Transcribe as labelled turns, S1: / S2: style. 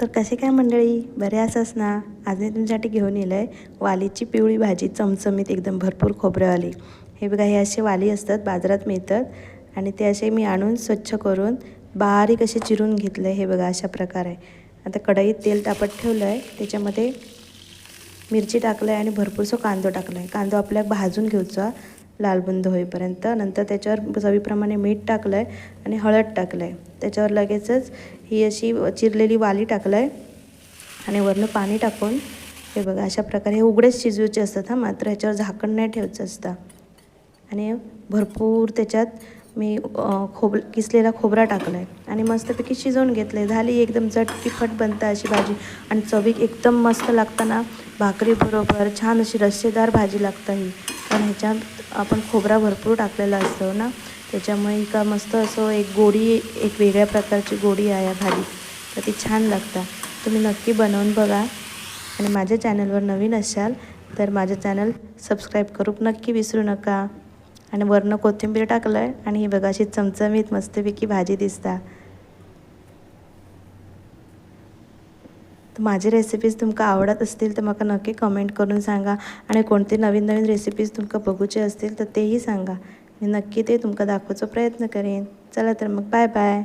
S1: तर कसे काय मंडळी, बरे असंच ना. आज मी तुमच्यासाठी घेऊन येलं आहे वालीची पिवळी भाजी, चमचमीत एकदम भरपूर खोबरेवाली. हे बघा, हे असे वाली असतात, बाजारात मिळतात आणि ते असे मी आणून स्वच्छ करून बारीक असे चिरून घेतले. हे बघा, अशा प्रकारे. आता कढईत तेल तापत ठेवलं आहे, त्याच्यामध्ये मिरची टाकलं आहे आणि भरपूरसं कांदो टाकला आहे. कांदो आपल्या भाजून घ्यायचा लालबुंद होईपर्यंत. नंतर त्याच्यावर चवीप्रमाणे मीठ टाकलं आहे आणि हळद टाकलं आहे. त्याच्यावर लगेचच ही अशी चिरलेली वाली टाकलं आहे आणि वरनं पाणी टाकून हे बघा, अशा प्रकारे हे उघडेच शिजवायचे असतात हां, मात्र ह्याच्यावर झाकण नाही ठेवायचं असतं. आणि भरपूर त्याच्यात मी किसलेला खोबरा टाकला आहे आणि मस्तपैकी शिजवून घेतलं आहे. झाली एकदम झटकीफट बनतं अशी भाजी आणि चवीक एकदम मस्त लागताना भाकरीबरोबर छान अशी रस्सेदार भाजी लागतं ही. पण ह्याच्यात आपण खोबरा भरपूर टाकलेला असतो ना, त्याच्यामुळे का मस्त असं एक गोडी, एक वेगळ्या प्रकारची गोडी आहे या भाजी. तर ती छान लागतं. तुम्ही नक्की बनवून बघा आणि माझ्या चॅनलवर नवीन असाल तर माझं चॅनल सबस्क्राईब करू नक्की विसरू नका. आणि वरनं कोथिंबीर टाकलं आहे आणि ही बघा, अशी चमचमीत मस्तपैकी भाजी दिसता. तर माझी रेसिपीज तुमका आवडत असतील तर मला नक्की कमेंट करून सांगा आणि कोणते नवीन नवीन रेसिपीज तुमका बघूचे असतील तर तेही सांगा. मी नक्की ते तुमका दाखवायचा प्रयत्न करेन. चला तर मग, बाय बाय.